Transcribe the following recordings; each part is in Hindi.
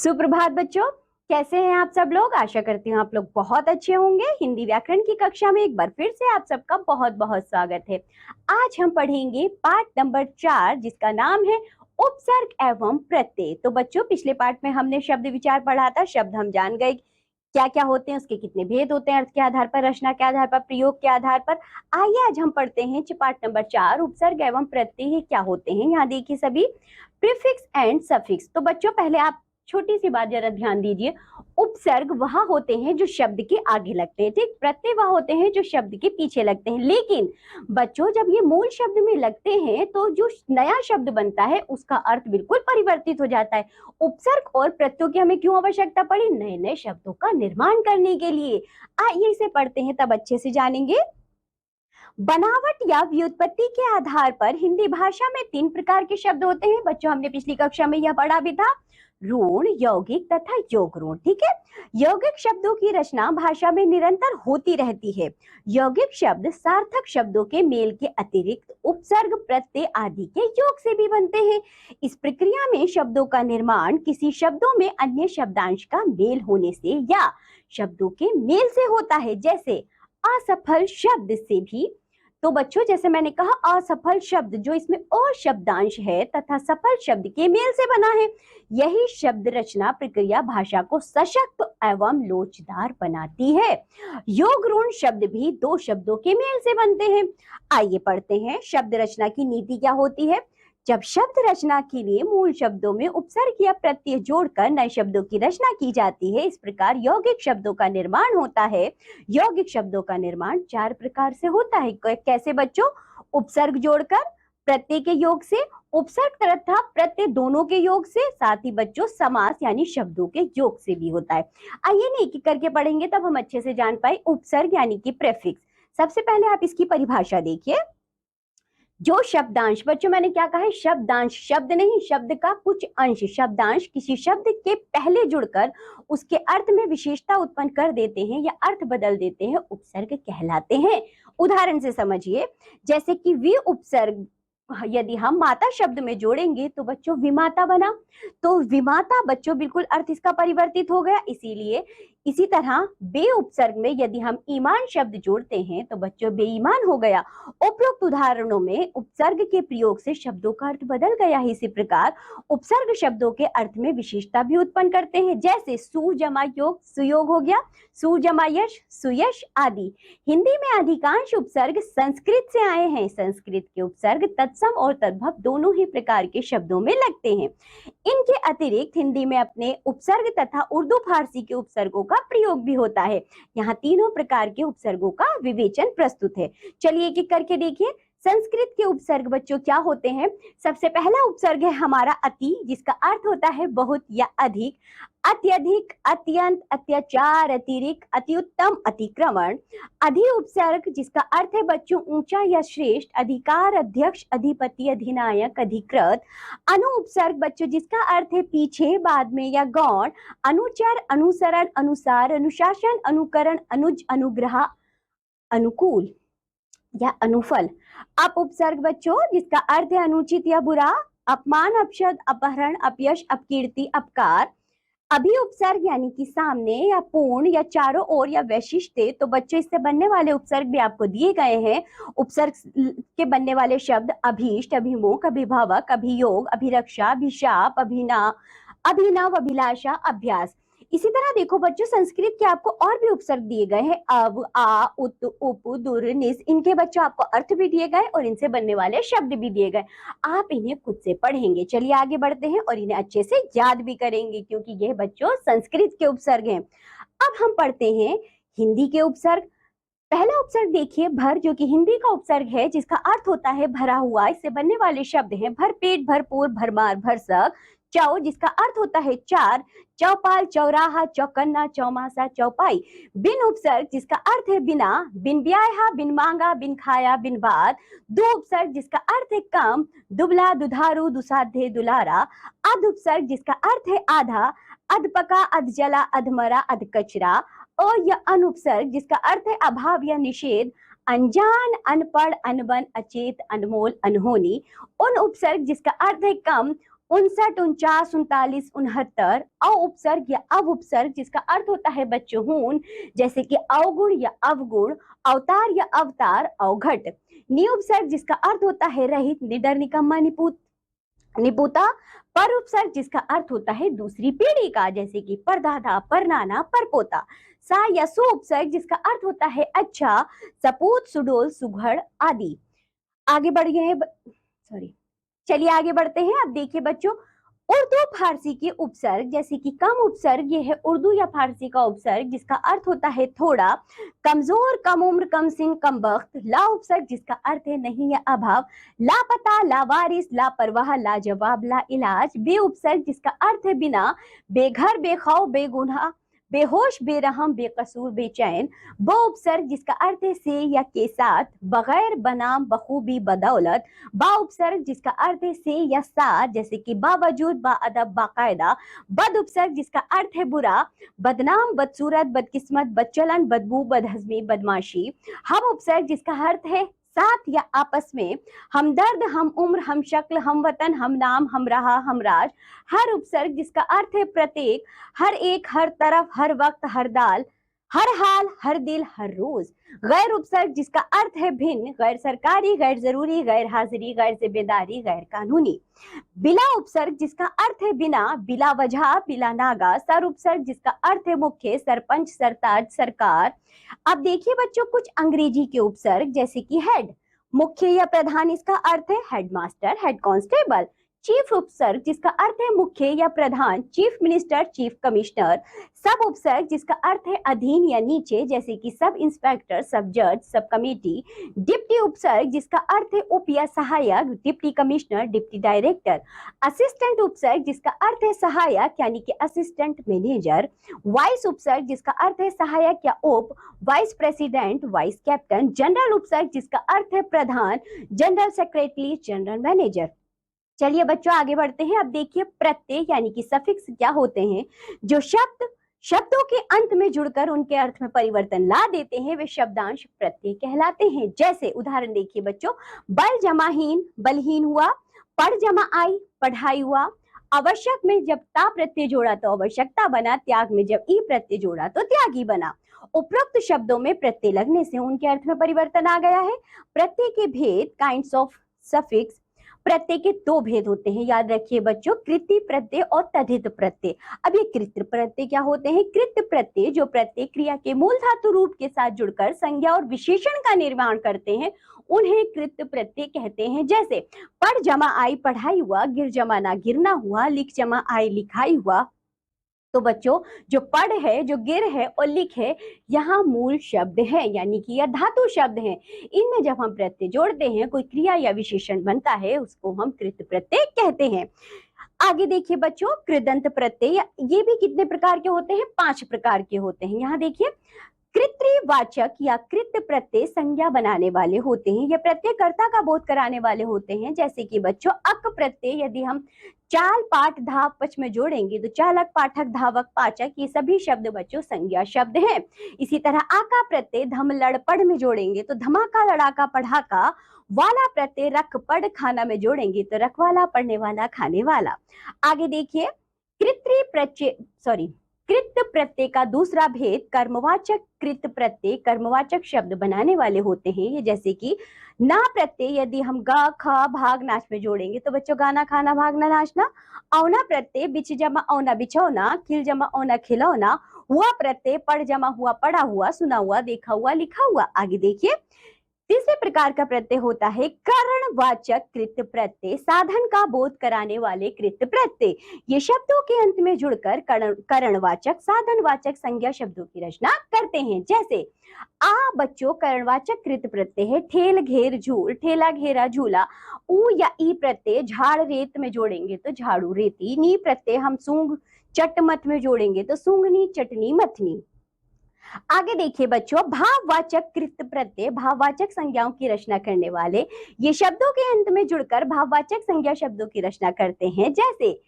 सुप्रभात बच्चों, कैसे हैं आप सब लोग। आशा करती हूँ आप लोग बहुत अच्छे होंगे। हिंदी व्याकरण की कक्षा में एक बार फिर से आप सबका बहुत बहुत स्वागत है। आज हम पढ़ेंगे पाठ नंबर 4 जिसका नाम है उपसर्ग एवं प्रत्यय। तो बच्चों, पिछले पाठ में हमने शब्द विचार पढ़ा था। शब्द हम जान गए क्या क्या होते हैं, उसके कितने भेद होते हैं, अर्थ के आधार पर, रचना के आधार पर, प्रयोग के आधार पर। आइए आज हम पढ़ते हैं पाठ नंबर 4 उपसर्ग एवं प्रत्यय। ये क्या होते हैं, यहाँ देखिए सभी प्रीफिक्स एंड सफिक्स। तो बच्चों पहले आप छोटी सी बात जरा ध्यान दीजिए। उपसर्ग वहां होते हैं जो शब्द के आगे लगते हैं, ठीक। प्रत्यय वहां होते हैं जो शब्द के पीछे लगते हैं। लेकिन बच्चों जब ये मूल शब्द में लगते हैं तो जो नया शब्द बनता है उसका अर्थ बिल्कुल परिवर्तित हो जाता है। उपसर्ग और प्रत्ययों की हमें क्यों आवश्यकता पड़ी? नए नए शब्दों का निर्माण करने के लिए। आइए इसे पढ़ते हैं, तब अच्छे से जानेंगे। बनावट या व्युत्पत्ति के आधार पर हिंदी भाषा में 3 प्रकार के शब्द होते हैं। बच्चों हमने पिछली कक्षा में यह पढ़ा भी था, ऋण, यौगिक तथा योग ऋण, ठीक है। यौगिक शब्दों की रचना भाषा में निरंतर होती रहती है। यौगिक शब्द सार्थक शब्दों के मेल के अतिरिक्त उपसर्ग, प्रत्यय आदि के योग से भी बनते हैं। इस प्रक्रिया में शब्दों का निर्माण किसी शब्दों में अन्य शब्दांश का मेल होने से या शब्दों के मेल से होता है। जैसे असफल शब्द से भी। तो बच्चों जैसे मैंने कहा, असफल शब्द जो इसमें अ शब्दांश है तथा सफल शब्द के मेल से बना है। यही शब्द रचना प्रक्रिया भाषा को सशक्त एवं लोचदार बनाती है। योग ऋण शब्द भी 2 शब्दों के मेल से बनते हैं। आइए पढ़ते हैं, शब्द रचना की नीति क्या होती है। जब शब्द रचना के लिए मूल शब्दों में उपसर्ग या प्रत्यय जोड़कर नए शब्दों की रचना की जाती है, इस प्रकार यौगिक शब्दों का निर्माण होता है। यौगिक शब्दों का निर्माण 4 प्रकार से होता है। कैसे बच्चों? उपसर्ग जोड़कर, प्रत्यय के योग से, उपसर्ग तथा प्रत्यय दोनों के योग से, साथ ही बच्चों समास यानी शब्दों के योग से भी होता है। आइए ना एक एक करके पढ़ेंगे तब हम अच्छे से जान पाए। उपसर्ग यानी कि प्रेफिक्स। सबसे पहले आप इसकी परिभाषा देखिए। जो शब्दांश, बच्चों मैंने क्या कहा है, शब्दांश, शब्द नहीं, शब्द का कुछ अंश, शब्दांश किसी शब्द के पहले जुड़कर उसके अर्थ में विशेषता उत्पन्न कर देते हैं या अर्थ बदल देते हैं, उपसर्ग कहलाते हैं। उदाहरण से समझिए, जैसे कि वि उपसर्ग यदि हम माता शब्द में जोड़ेंगे तो बच्चों विमाता बना। तो विमाता बच्चों बिल्कुल अर्थ इसका परिवर्तित हो गया। इसीलिए इसी तरह बे उपसर्ग में यदि हम ईमान शब्द जोड़ते हैं तो बच्चों बेईमान हो गया। उपरोक्त उदाहरणों में उपसर्ग के प्रयोग से शब्दों का अर्थ बदल गया है। इसी प्रकार उपसर्ग शब्दों के अर्थ में विशेषता भी उत्पन्न करते हैं। जैसे सु जमा योग, सुयोग हो गया, सु जमा यश, सुयश आदि। हिंदी में अधिकांश उपसर्ग संस्कृत से आए हैं। संस्कृत के उपसर्ग तत्सम और तद्भव दोनों ही प्रकार के शब्दों में लगते हैं। इनके अतिरिक्त हिंदी में अपने उपसर्ग तथा उर्दू फारसी के उपसर्गों का प्रयोग भी होता है। यहाँ तीनों प्रकार के उपसर्गों का विवेचन प्रस्तुत है। चलिए एक एक करके देखिए। संस्कृत के उपसर्ग बच्चों क्या होते हैं? सबसे पहला उपसर्ग है हमारा अति, जिसका अर्थ होता है बहुत या अधिक। अत्यधिक, अत्यंत, अत्याचार, अतिरिक्त, अतिउत्तम, अतिक्रमण। अधि उपसर्ग जिसका अर्थ है बच्चों ऊंचा या श्रेष्ठ, अधिकार, अध्यक्ष, अधिपति, अधिनायक, अधिकृत। अनु उपसर्ग बच्चों जिसका अर्थ है पीछे, बाद में या गौण। अनुचर, अनुसरण, अनुसार, अनुशासन, अनुकरण, अनुज, अनुग्रह, अनुकूल या अनुफल। अप उपसर्ग बच्चों जिसका अर्थ है अनुचित या बुरा, अपमान, अपशब्द, अपहरण, अपयश, अपकीर्ति, अपकार। अभी उपसर्ग यानी कि सामने या पूर्ण या चारों ओर या वैशिष्ट। तो बच्चों इससे बनने वाले उपसर्ग भी आपको दिए गए हैं। उपसर्ग के बनने वाले शब्द अभीष्ट, अभिमुख, अभिभावक, अभियोग, अभिरक्षा, अभिशाप, अभिनव, अभिलाषा, अभ्यास। इसी तरह देखो बच्चों, संस्कृत के आपको और भी उपसर्ग दिए गए हैं। अव, आ, उत, उप, दुर, निस। इनके बच्चों आपको अर्थ भी दिए गए और इनसे बनने वाले शब्द भी दिए गए। आप इन्हें खुद से पढ़ेंगे। चलिए आगे बढ़ते हैं और इन्हें अच्छे से याद भी करेंगे, क्योंकि ये बच्चों संस्कृत के उपसर्ग हैं। अब हम पढ़ते हैं हिंदी के उपसर्ग। पहला उपसर्ग देखिए भर, जो कि हिंदी का उपसर्ग है जिसका अर्थ होता है भरा हुआ। इससे बनने वाले शब्द हैं भरपेट, भरपूर, भरमार, भरसक। चौ जिसका अर्थ होता है चार। चौपाल, चौराहा, चौकन्ना, चौमासा, चौपाई। बिन उपसर्ग जिसका अर्थ है बिना, बिन ब्याहा, बिन मांगा, बिन खाया, बिन बात। दो उपसर्ग जिसका अर्थ है कम, दुबला, दुधारू, दुसाध्य, दुलारा। अध उपसर्ग जिसका अर्थ है आधा, अधपका, अधजला, अधमरा, अधकचरा। और यह अनुपसर्ग जिसका अर्थ है अभाव या निषेध, अनजान, अनपढ़, अनबन, अचेत, अनमोल, अनहोनी। उन उपसर्ग जिसका अर्थ है कम, 59, 49, 39, 69 अ उपसर्ग या अव उपसर्ग जिसका अर्थ होता है बच्चों हून, जैसे कि अवगुण या अवगुण, अवतार या अवतार, अवघट। नि उपसर्ग जिसका अर्थ होता है रहित, निडर, निकम्मा, निपुता। पर उपसर्ग जिसका अर्थ होता है दूसरी पीढ़ी का, जैसे कि परदादा, परनाना, परपोता। सा या सु उपसर्ग जिसका अर्थ होता है अच्छा, सपूत, सुडोल, सुघड़ आदि। आगे बढ़ गए, सॉरी, चलिए आगे बढ़ते हैं। अब देखिए बच्चों, उर्दू फारसी के उपसर्ग, जैसे कि कम उपसर्ग, ये है उर्दू या फारसी का उपसर्ग जिसका अर्थ होता है थोड़ा, कमजोर, कम उम्र, कम सिन, कम वक्त। ला उपसर्ग जिसका अर्थ है नहीं या अभाव, लापता, लावारिस, लापरवाह, लाजवाब, ला इलाज। बे उपसर्ग जिसका अर्थ है बिना, बेघर, बेखौफ, बेगुनाह, बेहोश, बेरहम, बेकसूर, बेचैन। ब उपसर्ग जिसका अर्थ है से या के साथ, बगैर, बनाम, बखूबी, बदौलत। बा उपसर्ग जिसका अर्थ है से या साथ, जैसे कि बावजूद, बाअदब, बाकायदा। बद उपसर्ग जिसका अर्थ है बुरा, बदनाम, बदसूरत, बदकिस्मत, बदचलन, बदबू, बदहजमी, बदमाशी। हम उपसर्ग जिसका अर्थ है साथ या आपस में, हमदर्द, हम उम्र, हम शक्ल, हम वतन, हम नाम, हम रहा, हम राज। हर उपसर्ग जिसका अर्थ है प्रत्येक, हर एक, हर तरफ, हर वक्त, हर दाल, हर हाल, हर दिल, हर रोज। गैर उपसर्ग जिसका अर्थ है भिन्न, गैर सरकारी, गैर जरूरी, गैर हाजिरी, गैर जिम्मेदारी, गैर कानूनी। बिला उपसर्ग जिसका अर्थ है बिना, बिला वजह, बिला नागा। सर उपसर्ग जिसका अर्थ है मुख्य, सरपंच, सरताज, सरकार। अब देखिए बच्चों कुछ अंग्रेजी के उपसर्ग, जैसे कि हेड, मुख्य या प्रधान, इसका अर्थ है हेडमास्टर, हेड कांस्टेबल। चीफ उपसर्ग जिसका अर्थ है मुख्य या प्रधान, चीफ मिनिस्टर, चीफ कमिश्नर। सब उपसर्ग जिसका अर्थ है अधीन या नीचे, जैसे कि सब इंस्पेक्टर, सब जज, सब कमेटी। डिप्टी उपसर्ग जिसका अर्थ है उप या सहायक, deputy commissioner, deputy director. Assistant उपसर्ग जिसका अर्थ है सहायक, यानी कि असिस्टेंट मैनेजर। वाइस उपसर्ग जिसका अर्थ है सहायक या उप, vice president, vice captain. General उपसर्ग जिसका अर्थ है प्रधान, जनरल सेक्रेटरी, जनरल मैनेजर। चलिए बच्चों आगे बढ़ते हैं। अब देखिए प्रत्यय यानी कि सफिक्स क्या होते हैं, जो शब्दों के अंत में जुड़कर उनके अर्थ में परिवर्तन ला देते हैं, वे शब्दांश प्रत्यय कहलाते हैं। जैसे उदाहरण देखिए बच्चों, बल जमाहीन, बलहीन हुआ। पढ़ जमा आई, पढ़ाई हुआ। आवश्यक में जब ता प्रत्यय जोड़ा तो आवश्यकता बना, त्याग में जब ई प्रत्यय जोड़ा तो त्यागी बना। उपरोक्त शब्दों में प्रत्यय लगने से उनके अर्थ में परिवर्तन आ गया है। प्रत्यय के भेद, काइंड्स ऑफ सफिक्स। प्रत्यय के दो भेद होते हैं, याद रखिए बच्चों, कृति प्रत्यय और तद्धित प्रत्यय। अब ये कृत प्रत्यय क्या होते हैं? कृत प्रत्यय जो प्रत्यय क्रिया के मूल धातु रूप के साथ जुड़कर संज्ञा और विशेषण का निर्माण करते हैं, उन्हें कृत प्रत्यय कहते हैं। जैसे पढ़ जमा आई, पढ़ाई हुआ। गिर जमा ना, गिरना हुआ। लिख जमा आई, लिखाई हुआ। तो बच्चों जो पढ़ है, जो गिर है और लिख है, यहाँ मूल शब्द है, यानी कि यह धातु शब्द है। इनमें जब हम प्रत्यय जोड़ते हैं, कोई क्रिया या विशेषण बनता है, उसको हम कृत प्रत्यय कहते हैं। आगे देखिए बच्चों, कृदंत प्रत्यय, ये भी कितने प्रकार के होते हैं? 5 प्रकार के होते हैं। यहाँ देखिए, कृत्रिवाचक या कृत प्रत्यय संज्ञा बनाने वाले होते हैं, ये प्रत्यय कर्ता का बोध कराने वाले होते हैं। जैसे कि बच्चों अक प्रत्यय यदि हम चाल, पाठ, धाव, पच में जोड़ेंगे तो चालक, पाठक, धावक, पाचक, ये सभी शब्द बच्चों संज्ञा शब्द हैं। इसी तरह आका प्रत्यय धम, लड़, पढ़ में जोड़ेंगे तो धमाका, लड़ाका, पढ़ाका। वाला प्रत्यय रख, पढ़, खाना में जोड़ेंगे तो रखवाला, पढ़ने वाला, खाने वाला। आगे देखिए, कृत प्रत्यय का दूसरा भेद, कर्मवाचक कृत प्रत्यय कर्मवाचक शब्द बनाने वाले होते हैं। ये जैसे कि ना प्रत्यय यदि हम गा, खा, भाग, नाच में जोड़ेंगे तो बच्चों गाना, खाना, भागना, नाचना। औना प्रत्यय बिच जमा औना, बिछौना। खिल जमा औना, खिलौना। हुआ प्रत्यय पढ़ जमा हुआ, पढ़ा हुआ, सुना हुआ, देखा हुआ, लिखा हुआ। आगे देखिए, तीसरे प्रकार का प्रत्यय होता है करणवाचक कृत प्रत्यय, साधन का बोध कराने वाले कृत प्रत्यय। ये शब्दों के अंत में जुड़कर करणवाचक, साधनवाचक संज्ञा शब्दों की रचना करते हैं। जैसे आ बच्चों करणवाचक कृत प्रत्यय है, ठेल, घेर, झूल। ठेला, घेरा, झूला। ऊ या ई प्रत्यय झाड़, रेत में जोड़ेंगे तो झाड़ू, रेती। नी प्रत्यय हम सूंघ, चट, मत में जोड़ेंगे तो सूंघनी, चटनी, मथनी। आगे देखिए बच्चों, भाववाचक कृत प्रत्यय भाववाचक संज्ञाओं की रचना करने वाले, ये शब्दों के अंत में जुड़कर भाववाचक संज्ञा शब्दों की रचना करते हैं। जैसे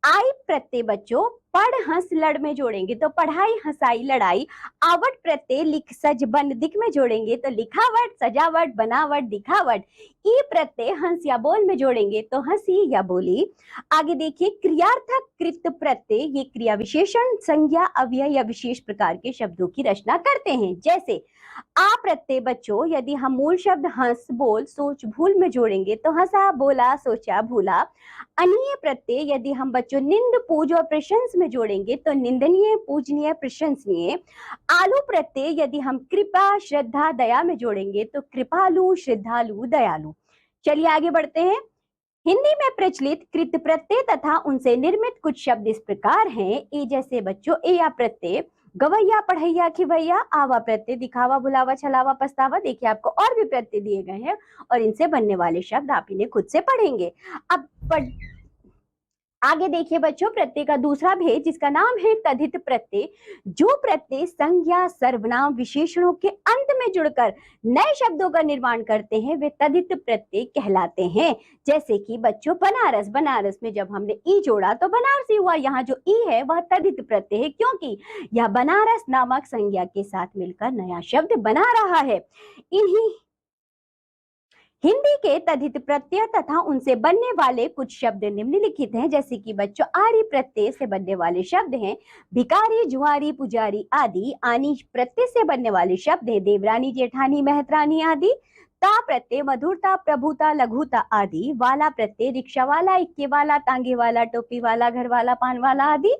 आई प्रत्यय बच्चों पढ़ हंस लड़ में जोड़ेंगे तो पढ़ाई हंसाई लड़ाई। आवट प्रत्यय लिख सज बन दिख में जोड़ेंगे तो लिखावट सजावट बनावट दिखावट। ई प्रत्यय हंस या बोल में जोड़ेंगे तो हंसी या बोली। आगे देखिए क्रियार्थक कृत प्रत्यय ये क्रिया विशेषण संज्ञा अव्यय या विशेष प्रकार के शब्दों की रचना करते हैं। जैसे आ प्रत्यय बच्चों यदि हम मूल शब्द हंस बोल सोच भूल में जोड़ेंगे तो हंसा बोला सोचा भूला। अनीय प्रत्यय यदि हम बच्चों निंद पूज और प्रशंस में जोड़ेंगे तो निंदनीय पूजनीय प्रशंसनीय। आलू प्रत्यय यदि हम कृपा श्रद्धा दया में जोड़ेंगे तो कृपालु श्रद्धालु दयालु। चलिए आगे बढ़ते हैं। हिंदी में प्रचलित कृत प्रत्यय तथा उनसे निर्मित कुछ शब्द इस प्रकार हैं। ए जैसे बच्चों ए या प्रत्यय गवैया पढ़ैया खिवैया। आवा प्रत्यय दिखावा भुलावा छलावा पछतावा। देखिए आपको और भी प्रत्यय दिए गए हैं और इनसे बनने वाले शब्द आप इन्हें खुद से पढ़ेंगे। अब आगे देखिए बच्चों प्रत्यय का दूसरा भेद जिसका नाम है तद्धित प्रत्यय। जो प्रत्यय संज्ञा सर्वनाम विशेषणों के अंत में जुड़कर नए शब्दों का निर्माण करते हैं वे तद्धित प्रत्यय कहलाते हैं। जैसे कि बच्चों बनारस, बनारस में जब हमने ई जोड़ा तो बनारसी हुआ। यहाँ जो ई है वह तद्धित प्रत्यय है क्योंकि यह बनारस नामक संज्ञा के साथ मिलकर नया शब्द बना रहा है। इन्हीं हिंदी के तद्धित प्रत्यय तथा उनसे बनने वाले कुछ शब्द निम्नलिखित हैं। जैसे कि बच्चों आरी प्रत्यय से बनने वाले शब्द हैं भिकारी जुआरी पुजारी आदि। आनी प्रत्यय से बनने वाले शब्द हैं देवरानी जेठानी मेहतरानी आदि। ता प्रत्यय मधुरता प्रभुता लघुता आदि। वाला प्रत्यय रिक्शा वाला इक्के वाला तांगे वाला टोपी वाला घर वाला पान वाला आदि।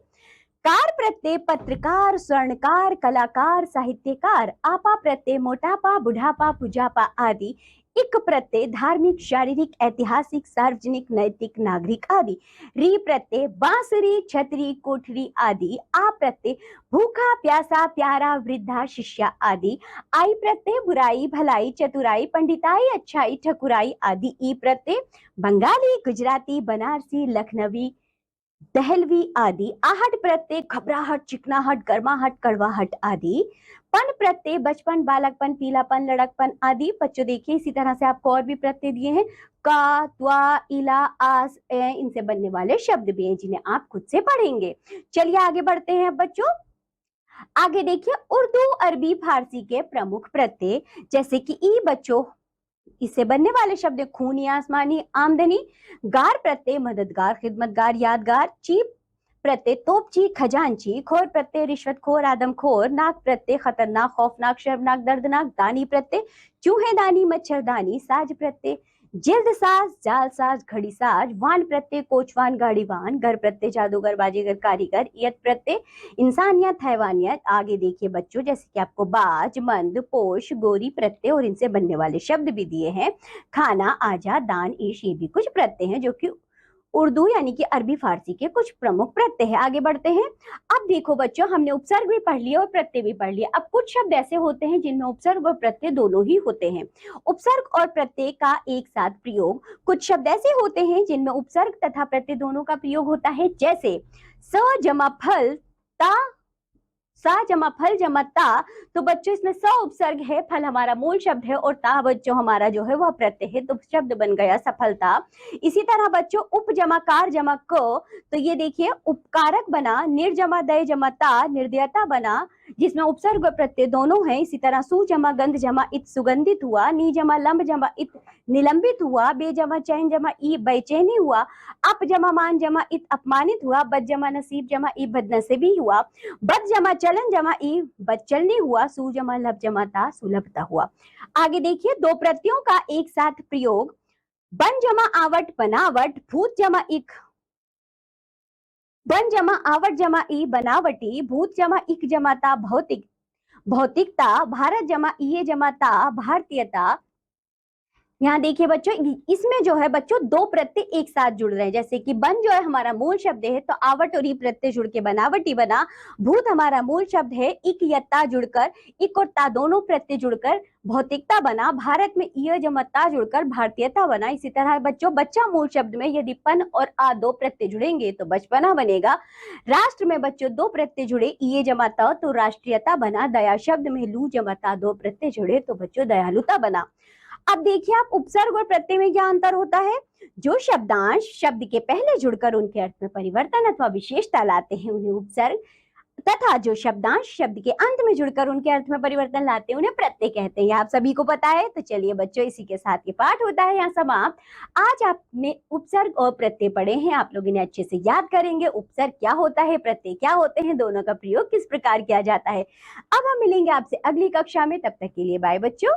कार प्रत्यय पत्रकार स्वर्णकार कलाकार साहित्यकार। आपा प्रत्यय मोटापा बुढ़ापा पुजापा आदि। इक प्रत्यय धार्मिक शारीरिक ऐतिहासिक सार्वजनिक नैतिक नागरिक आदि। री प्रत्यय बांसुरी छतरी कोठरी आदि। आ प्रत्यय भूखा प्यासा प्यारा वृद्धा शिष्या आदि। आई प्रत्यय बुराई भलाई चतुराई पंडिताई अच्छाई ठकुराई आदि। ई प्रत्यय बंगाली गुजराती बनारसी लखनवी दहलवी आदि। आहट प्रत्यय घबराहट चिकनाहट गर्माहट कड़वाहट आदि। पन प्रत्यय बचपन बालकपन पीलापन लड़कपन आदि। बच्चों देखिए इसी तरह से आपको और भी प्रत्यय दिए हैं का त्वा इला आस ए इनसे बनने वाले शब्द भी हैं जिन्हें आप खुद से पढ़ेंगे। चलिए आगे बढ़ते हैं बच्चों। आगे देखिए उर्दू अरबी फारसी के प्रमुख प्रत्यय जैसे कि ई बच्चों इससे बनने वाले शब्द खूनी आसमानी आमदनी। गार प्रत्यय मददगार खिदमतगार यादगार। चीप प्रत्यय तोपची खजांची। खोर प्रत्यय रिश्वतखोर आदमखोर। नाक प्रत्यय खतरनाक खौफनाक शर्मनाक दर्दनाक। दानी प्रत्यय चूहेदानी मच्छरदानी। साज प्रत्यय जिल्द साज जालसाज घड़ी साज। वान प्रत्यय कोचवान गाड़ीवान। घर प्रत्यय जादूगर बाजीगर कारीगर। यत प्रत्यय इंसानियत हैवानियत। आगे देखिए बच्चों जैसे कि आपको बाज मंद पोष गोरी प्रत्यय और इनसे बनने वाले शब्द भी दिए हैं। खाना आजा दान ईश ये भी कुछ प्रत्यय हैं जो कि उर्दू यानी कि अरबी फारसी के कुछ प्रमुख प्रत्यय हैं। आगे बढ़ते हैं। अब देखो बच्चों हमने उपसर्ग भी पढ़ लिया और प्रत्यय भी पढ़ लिया। अब कुछ शब्द ऐसे होते हैं जिनमें उपसर्ग और प्रत्यय दोनों ही होते हैं। उपसर्ग और प्रत्यय का एक साथ प्रयोग। कुछ शब्द ऐसे होते हैं जिनमें उपसर्ग तथा प्रत्यय दोनों का प्रयोग होता है। जैसे स जमा फल ता सा जमा फल जमा ता। तो बच्चों इसमें स उपसर्ग है फल हमारा मूल शब्द है और ता बच्चों हमारा जो है वह प्रत्यय है तो शब्द बन गया सफलता। इसी तरह बच्चों उप जमा कार जमा क तो ये देखिए उपकारक बना। निर्जमा दय जमा ता निर्दयता बना जिसमें उपसर्ग और प्रत्यय दोनों हैं। इसी तरह सु जमा गंध जमा इत सुगंधित हुआ। नी जमा लंब जमा इत निलंबित हुआ। बे जमा चैन जमा ई बेचैनी हुआ। अप जमा मान जमा इत अपमानित हुआ। बद जमा नसीब जमा ई बदनसीबी हुआ। बद जमा चलन जमा ई बदचलनी हुआ। सु जमा लब जमा ता सुलभता हुआ। आगे देखिए दो प्रत्ययों का एक साथ प्रयोग। बन जमा आवट बनावट। भूत जमा इक बन जमा आवट जमा ई बनावटी। भूत जमा इक जमाता भौतिक भौतिकता। भारत जमा इये जमाता भारतीयता। यहाँ देखिए बच्चों इसमें जो है बच्चों दो प्रत्यय एक साथ जुड़ रहे हैं। जैसे कि बन जो है हमारा मूल शब्द है तो आवट और ई प्रत्यय जुड़ के बनावटी बना। भूत हमारा मूल शब्द है इक यत्ता जुड़कर इक और ता दोनों प्रत्यय जुड़कर भौतिकता बना। भारत में य जमता जुड़कर भारतीयता बना। इसी तरह बच्चों बच्चा मूल शब्द में यदि पन और आ दो प्रत्यय जुड़ेंगे तो बचपना बनेगा। राष्ट्र में बच्चों दो प्रत्यय जुड़े ये जमाता तो राष्ट्रीयता बना। दया शब्द में लू जमाता दो प्रत्यय जुड़े तो बच्चों दयालुता बना। अब देखिए आप उपसर्ग और प्रत्यय में क्या अंतर होता है। जो शब्दांश शब्द के पहले जुड़कर उनके अर्थ में परिवर्तन अथवा विशेषता लाते हैं उन्हें उपसर्ग, तथा जो शब्दांश शब्द के अंत में जुड़कर उनके अर्थ में परिवर्तन लाते हैं उन्हें प्रत्यय कहते हैं। आप सभी को पता है। तो चलिए बच्चों, इसी के साथ ये पाठ होता है यहाँ समाप्त। आज आपने उपसर्ग और प्रत्यय पढ़े हैं, आप लोग इन्हें अच्छे से याद करेंगे। उपसर्ग क्या होता है, प्रत्यय क्या होते हैं, दोनों का प्रयोग किस प्रकार किया जाता है। अब हम मिलेंगे आपसे अगली कक्षा में, तब तक के लिए बाय बच्चों।